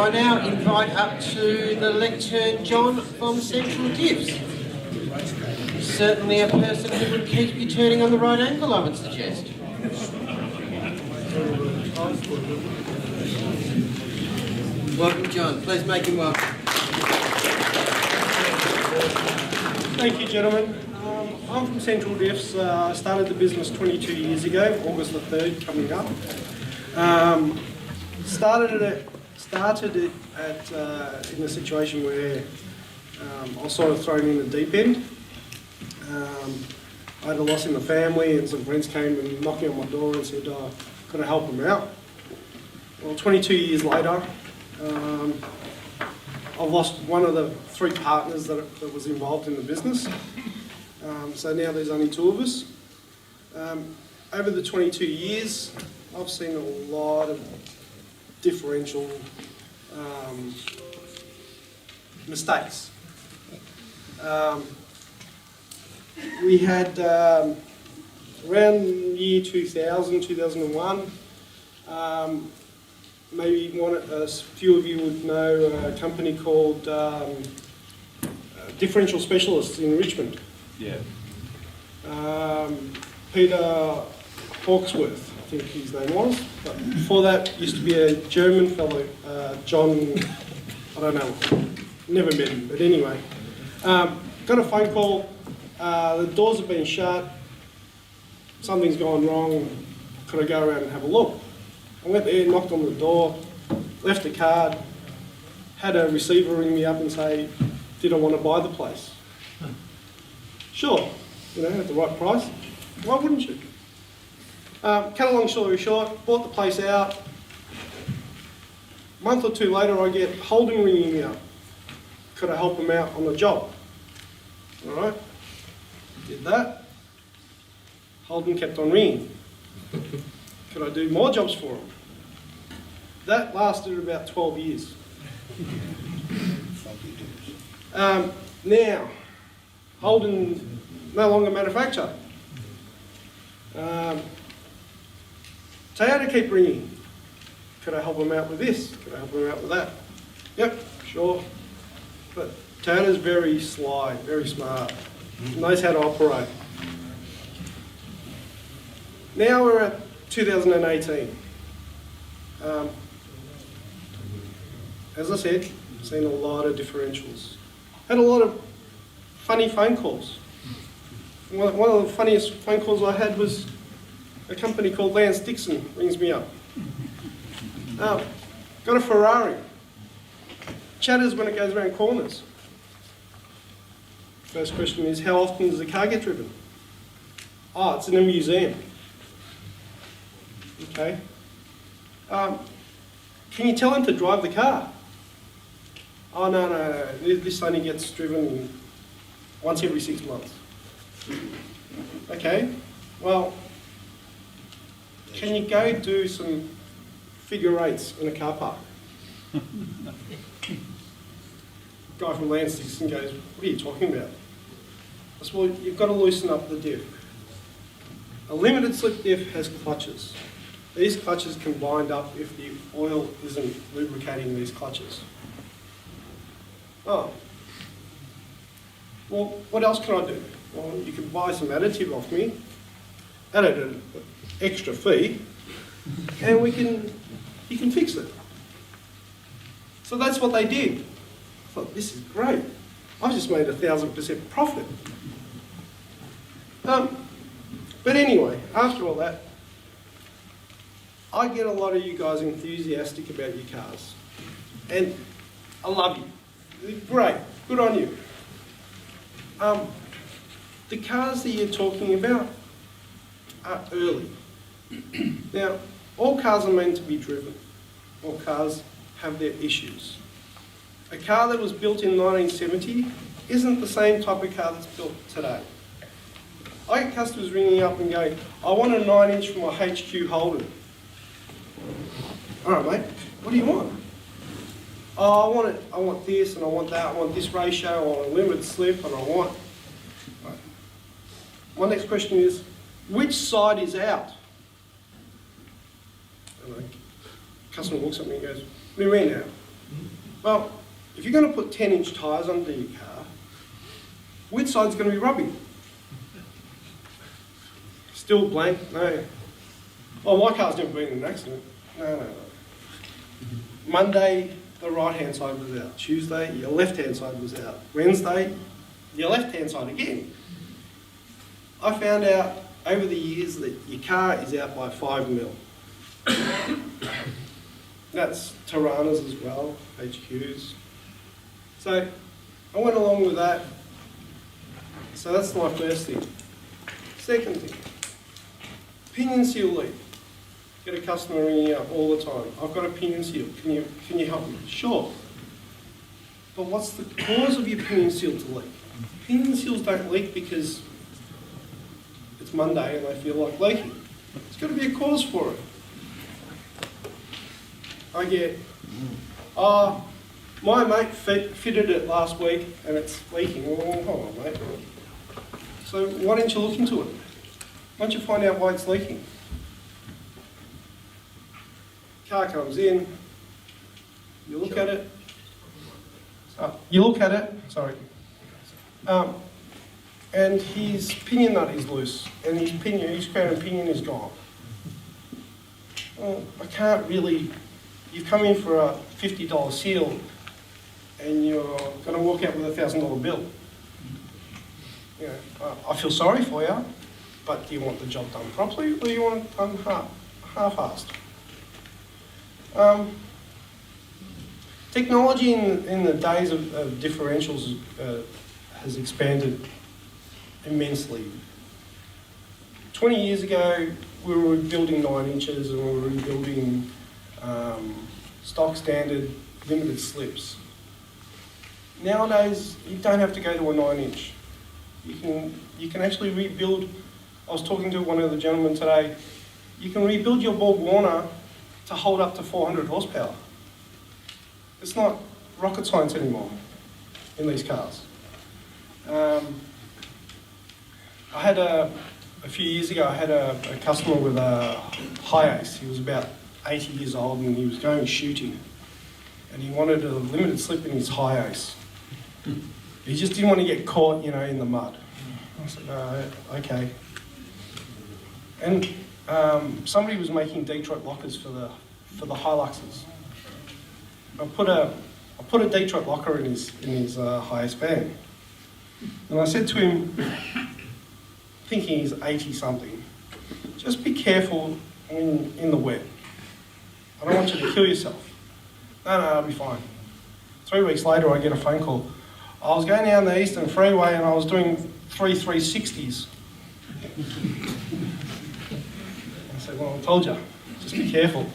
I now invite up to the lectern John from Central Diffs. Certainly a person who would keep you turning on the right angle, I would suggest. Welcome, John. Please make him welcome. Thank you, gentlemen. I'm from Central Diffs. I started the business 22 years ago, August the 3rd coming up. Started it in a situation where I was sort of thrown in the deep end. I had a loss in the family and some friends came and knocking on my door and said, could I help them out? Well, 22 years later, I've lost one of the 3 partners that was involved in the business. So now there's only 2 of us. Over the 22 years, I've seen a lot of differential mistakes. We had around year 2000, 2001, maybe a few of you would know a company called Differential Specialists in Richmond. Yeah. Peter Hawksworth, I think his name was. But before that, used to be a German fellow, John, I don't know, never met him, but anyway. Got a phone call, the doors have been shut, something's gone wrong, could I go around and have a look? I went there, knocked on the door, left a card, had a receiver ring me up and say, did I want to buy the place? Sure, at the right price. Why wouldn't you? Cut a long story short, bought the place out. A month or 2 later, I get Holden ringing me up. Could I help him out on the job? All right, did that. Holden kept on ringing. Could I do more jobs for him? That lasted about 12 years. Now, Holden no longer manufacture. Toyota keep ringing. Could I help them out with this? Could I help them out with that? Yep, sure. But Toyota's very sly, very smart, knows how to operate. Now we're at 2018. As I said, seen a lot of differentials. Had a lot of funny phone calls. One of the funniest phone calls I had was a company called Lance Dixon rings me up. Got a Ferrari. Chatters when it goes around corners. First question is, how often does the car get driven? Oh, it's in a museum. Okay. Can you tell him to drive the car? Oh, no. This only gets driven once every 6 months. Okay, well, can you go do some figure 8s in a car park? Guy from Lance Dixon goes, what are you talking about? I said, well, you've got to loosen up the diff. A limited slip diff has clutches. These clutches can bind up if the oil isn't lubricating these clutches. Oh, well, what else can I do? Well, you can buy some additive off me, at an extra fee, and you can fix it. So that's what they did. I thought, this is great. I've just made 1,000% profit. But anyway, after all that, I get a lot of you guys enthusiastic about your cars. And I love you. Great, good on you. The cars that you're talking about are early. Now, all cars are meant to be driven. All cars have their issues. A car that was built in 1970 isn't the same type of car that's built today. I get customers ringing up and going, I want a 9-inch for my HQ Holden. All right, mate, what do you want? Oh, I want this and I want that, I want this ratio, I want a limited slip, and I want... Right. My next question is, which side is out? And the customer looks at me and goes, what do you mean now? Well, if you're going to put 10-inch tyres under your car, which side's going to be rubbing? Still blank? No. Well, my car's never been in an accident. No. Monday, the right-hand side was out. Tuesday, your left-hand side was out. Wednesday, your left-hand side again. I found out over the years that your car is out by 5 mil. That's Tiranas as well, HQs. So I went along with that. So that's my first thing. Second thing, pinion seal leak. Get a customer ringing up all the time. I've got a pinion seal. Can you help me? Sure. But what's the cause of your pinion seal to leak? Pinion seals don't leak because it's Monday and they feel like leaking. There's got to be a cause for it. I get, my mate fitted it last week and it's leaking. Well, hold on, mate. So why don't you look into it? Why don't you find out why it's leaking? Car comes in, you look at it. And his pinion nut is loose, and his crown and pinion is gone. Well, I can't really. You've come in for a $50 seal, and you're going to walk out with a $1,000 bill. You know, I feel sorry for you, but do you want the job done properly, or do you want it done half-assed? Technology in the days of differentials has expanded immensely. 20 years ago, we were building 9 inches and we were building stock standard limited slips. Nowadays, you don't have to go to a 9-inch. You can actually rebuild. I was talking to one of the gentlemen today. You can rebuild your Borg Warner to hold up to 400 horsepower. It's not rocket science anymore in these cars. I had a few years ago, I had a customer with a Hi-Ace. He was about 80 years old and he was going shooting. And he wanted a limited slip in his Hi-Ace. He just didn't want to get caught, in the mud. I said, okay. And somebody was making Detroit lockers for the Hiluxes. I put a Detroit locker in his Hi-Ace van. And I said to him, thinking he's 80-something, just be careful in the wet. I don't want you to kill yourself. No, I'll be fine. 3 weeks later, I get a phone call. I was going down the Eastern Freeway and I was doing 360s. I said, well, I told you, just be careful.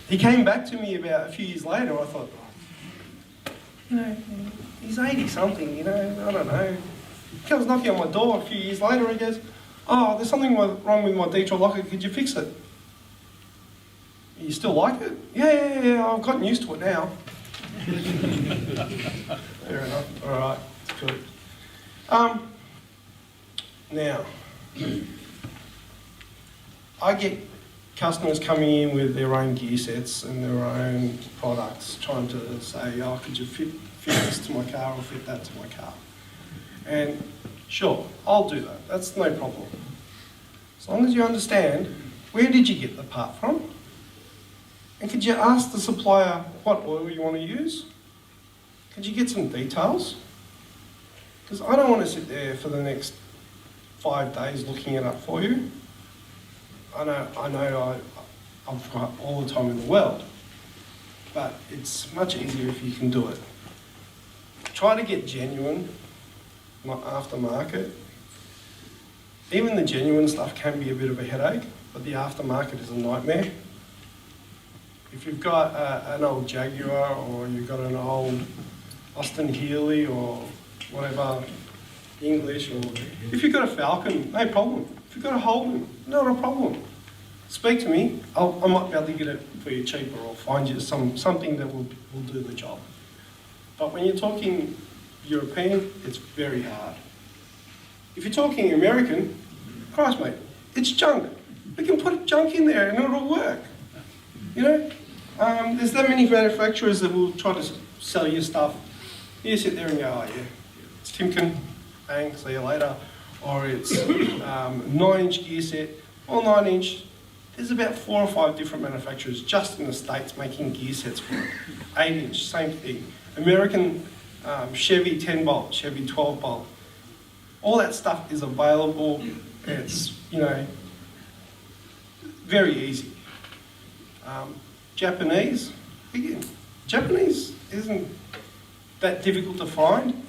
He came back to me about a few years later. I thought, he's 80-something, I don't know. He comes knocking on my door a few years later and he goes, oh, there's something wrong with my Detroit locker, could you fix it? You still like it? Yeah, I've gotten used to it now. Fair enough, all right, it's good. Now, I get customers coming in with their own gear sets and their own products, trying to say, oh, could you fit this to my car or fit that to my car? And sure, I'll do that, that's no problem. As long as you understand, where did you get the part from? And could you ask the supplier what oil you want to use? Could you get some details? Because I don't want to sit there for the next 5 days looking it up for you. I know I've got all the time in the world, but it's much easier if you can do it. Try to get genuine, not aftermarket. Even the genuine stuff can be a bit of a headache, but the aftermarket is a nightmare. If you've got an old Jaguar or you've got an old Austin Healey or whatever, English, or if you've got a Falcon, no problem. If you've got a Holden, not a problem. Speak to me, I might be able to get it for you cheaper or find you something that will do the job. But when you're talking European, it's very hard. If you're talking American, Christ mate, it's junk. We can put junk in there and it'll work. There's that many manufacturers that will try to sell you stuff. You sit there and go, oh yeah, it's Timken, bang, see you later. Or it's 9-inch gear set, or 9-inch. There's about 4 or 5 different manufacturers just in the States making gear sets for it. 8-inch, same thing. American Chevy 10-bolt, Chevy 12-bolt. All that stuff is available. It's, you know, very easy. Japanese, again, Japanese isn't that difficult to find.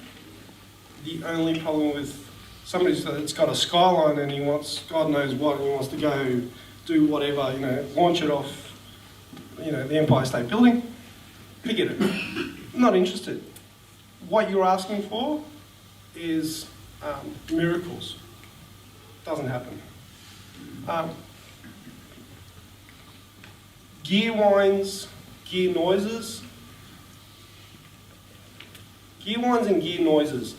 The only problem with somebody that's got a Skyline and he wants, God knows what, and he wants to go do whatever, you know, launch it off, you know, the Empire State Building, forget it. I'm not interested. What you're asking for is miracles. Doesn't happen. Gear whines, gear noises. Gear whines and gear noises.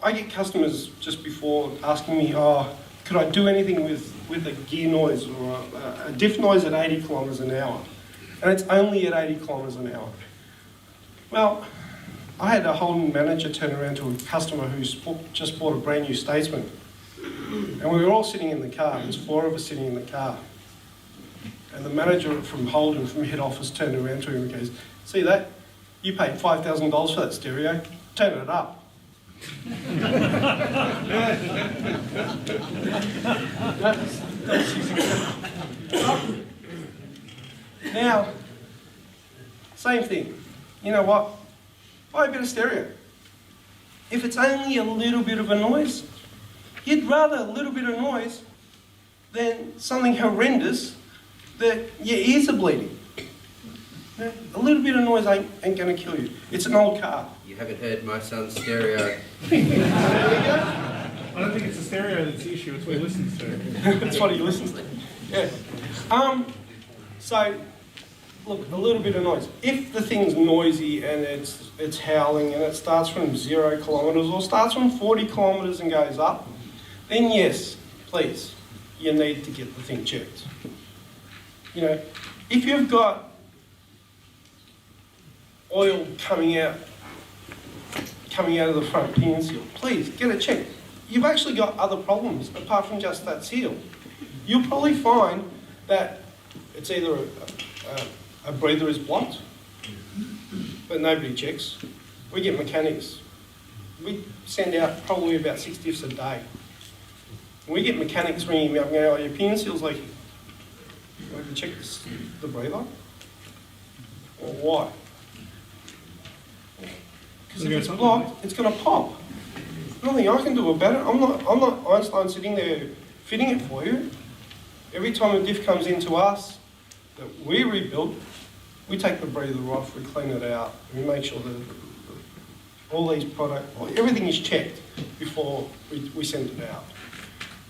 I get customers just before asking me, oh, could I do anything with a gear noise or a diff noise at 80 kilometres an hour? And it's only at 80 kilometres an hour. Well, I had a Holden manager turn around to a customer who just bought a brand new Statesman. And we were all sitting in the car, there's 4 of us sitting in the car. And the manager from Holden, from head office, turned around to him and goes, see that? You paid $5,000 for that stereo, turn it up. Now, same thing. You know what? Buy a bit of stereo. If it's only a little bit of a noise, you'd rather a little bit of noise than something horrendous that your ears are bleeding. A little bit of noise ain't going to kill you. It's an old car. You haven't heard my son's stereo. I don't think it's the stereo that's the issue, it's what he listens to. That's what he listens to. Yeah. So, look, a little bit of noise. If the thing's noisy and it's howling and it starts from 0 kilometres or starts from 40 kilometres and goes up, then yes, please, you need to get the thing checked. You know, if you've got oil coming out of the front pinion seal, please get it checked. You've actually got other problems apart from just that seal. You'll probably find that it's either a breather is blocked, but nobody checks. We get mechanics. We send out probably about 6 diffs a day. And we get mechanics ringing me up and going, oh, your pinion seal's leaking. Have you checked the breather? Or why? Because if it's blocked, it's going to pop. Nothing I can do about it. I'm not Einstein sitting there fitting it for you. Every time a diff comes into us that we rebuild, we take the breather off, we clean it out, we make sure that all these everything is checked before we send it out.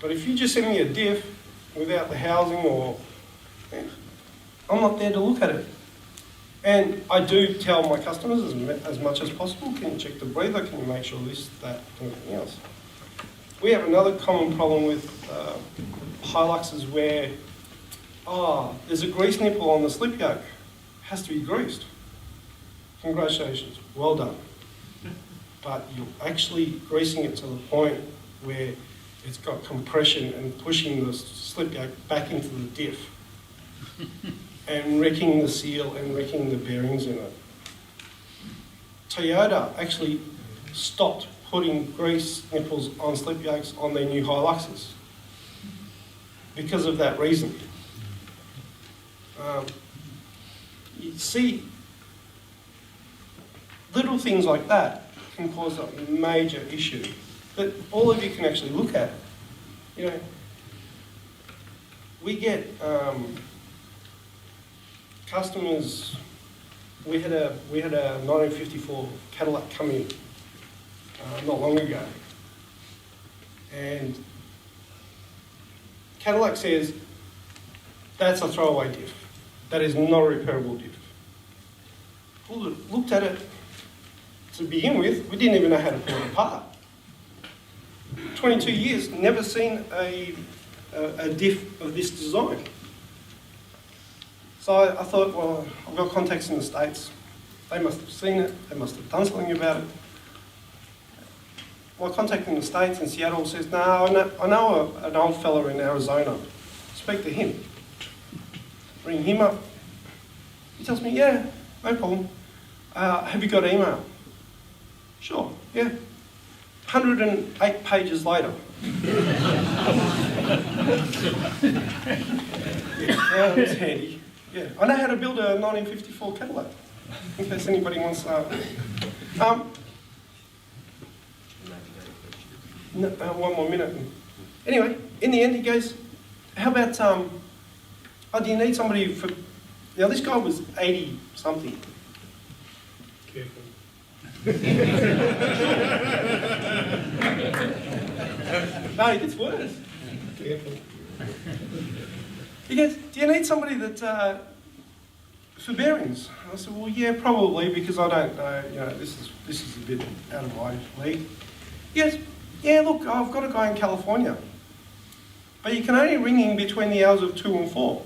But if you just send me a diff without the housing I'm not there to look at it. And I do tell my customers as much as possible, can you check the breather, can you make sure this, that, and everything else. We have another common problem with Hiluxes where, there's a grease nipple on the slip yoke, has to be greased. Congratulations, well done. But you're actually greasing it to the point where it's got compression and pushing the slip yoke back into the diff. And wrecking the seal and wrecking the bearings in it. Toyota actually stopped putting grease nipples on slip yokes on their new Hiluxes because of that reason. You see, little things like that can cause a major issue that all of you can actually look at. You know, we get customers. We had a 1954 Cadillac come in not long ago, and Cadillac says that's a throwaway diff. That is not a repairable diff. Looked at it to begin with. We didn't even know how to pull it apart. 22 years, never seen a diff of this design. So I thought, well, I've got contacts in the States. They must have seen it. They must have done something about it. My contact in the States in Seattle says, no, I know an old fella in Arizona. Speak to him. Ring him up. He tells me, yeah, no problem. Have you got email? Sure, yeah. 108 pages later. Yeah, it's handy. Yeah, I know how to build a 1954 Cadillac, in case anybody wants one more minute. Anyway, in the end he goes, how about, oh, do you need somebody for... Now this guy was 80 something. Careful. No, he gets worse. Careful. He goes, do you need somebody that, for bearings? I said, well, yeah, probably, because I don't know, you know, this is a bit out of my league. He goes, yeah, look, I've got a guy in California, but you can only ring him between the hours of 2 and 4.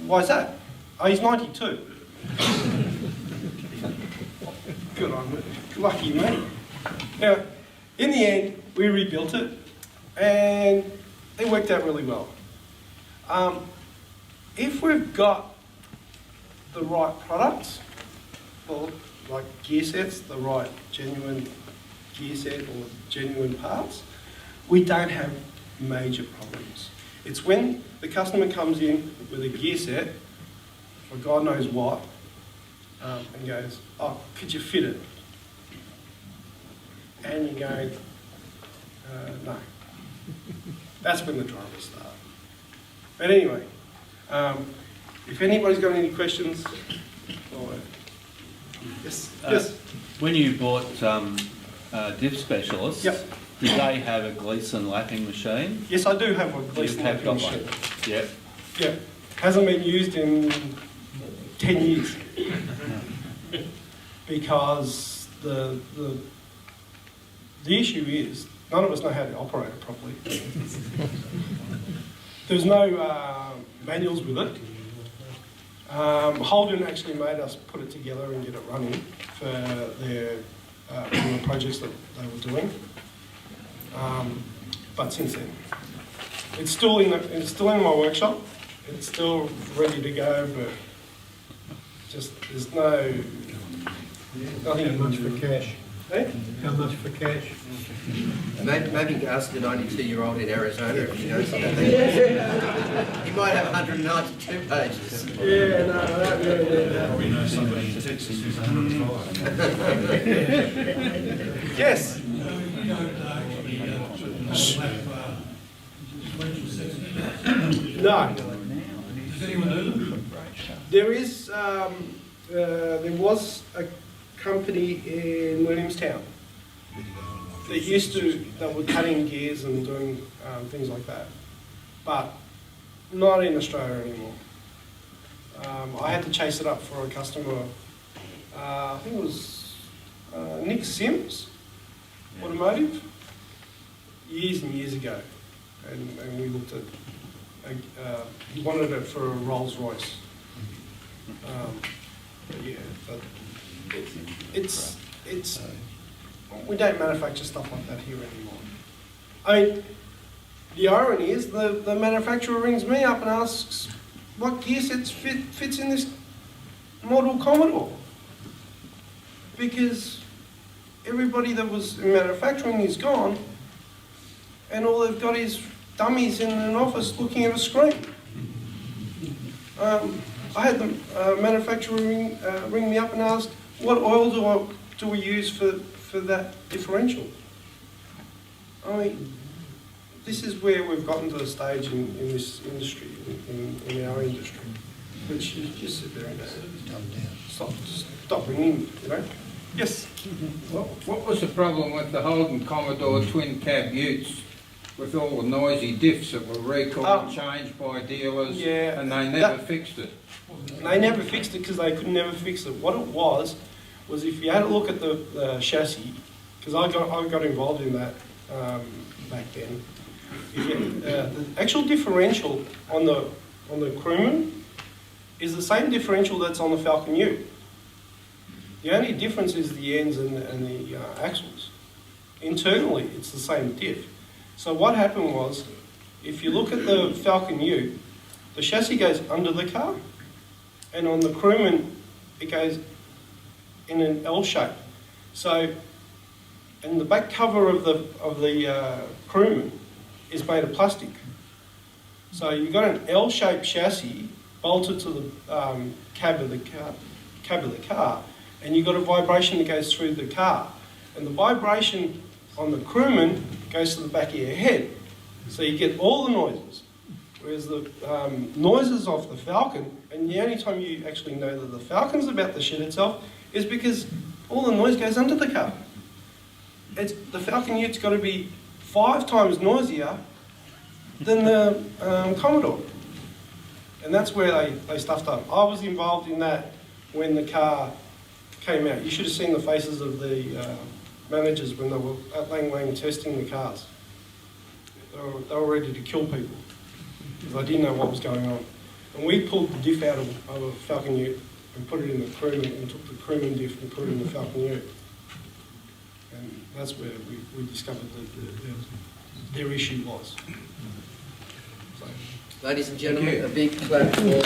Why is that? Oh, he's 92. Good on me. Lucky me. Now, in the end, we rebuilt it, and it worked out really well. If we've got the right products, or like gear sets, the right genuine gear set or genuine parts, we don't have major problems. It's when the customer comes in with a gear set, for God knows what, and goes, oh, could you fit it? And you go, no. That's when the dramas start. But anyway, if anybody's got any questions, yes, yes. When you bought Diffs Specialists, Yep. did they have a Gleason lapping machine? Yes, I do have a You Gleason have got machine. one. Yep. Yeah, hasn't been used in 10 years because the issue is none of us know how to operate it properly. There's no manuals with it. Holden actually made us put it together and get it running for their one of the projects that they were doing. But since then, it's still in my workshop. It's still ready to go, but just there's nothing. How much for cash? Eh? How much for cash? Maybe ask the 92-year-old in Arizona if he knows something. He might have 192 pages. Yeah, no, that really. We know somebody in Texas who's 105. Yes. No. There is. There was a company in Williamstown that were cutting gears and doing things like that, but not in Australia anymore. I had to chase it up for a customer. I think it was Nick Sims, Automotive, years and years ago, and we looked at. He wanted it for a Rolls Royce. But yeah, but it's we don't manufacture stuff like that here anymore. I mean, the irony is the manufacturer rings me up and asks what gear sets fits in this model Commodore, because everybody that was in manufacturing is gone, and all they've got is dummies in an office looking at a screen. I had the manufacturer ring me up and ask, what oil do we use for that differential? I mean, this is where we've gotten to the stage in this industry, in our industry, which is just sit there and stop ringing, you know? Yes? What was the problem with the Holden Commodore twin cab utes with all the noisy diffs that were recalled and changed by dealers, yeah, and they never fixed it? They never fixed it because they could never fix it. What it was if you had a look at the chassis, because I got involved in that back then. The actual differential on the on the crewman is the same differential that's on the Falcon Ute. The only difference is the ends and the axles. Internally, it's the same diff. So what happened was, if you look at the Falcon Ute, the chassis goes under the car, and on the crewman, it goes in an L shape. So, and the back cover of the crewman is made of plastic. So you've got an L-shaped chassis bolted to the cab of the car, and you've got a vibration that goes through the car, and the vibration on the crewman goes to the back of your head. So you get all the noises, whereas the noises off the Falcon, and the only time you actually know that the Falcon's about to shit itself is because all the noise goes under the car. The Falcon Ute's got to be 5 times noisier than the Commodore. And that's where they stuffed up. I was involved in that when the car came out. You should have seen the faces of the managers when they were at Lang Lang testing the cars. They were ready to kill people because they didn't know what was going on. And we pulled the diff out of a Falcon Ute and put it in the crewman, and took the crewman diff and put it in the Falcon Ute. And that's where we discovered that their issue was. So. Ladies and gentlemen, a big clap for...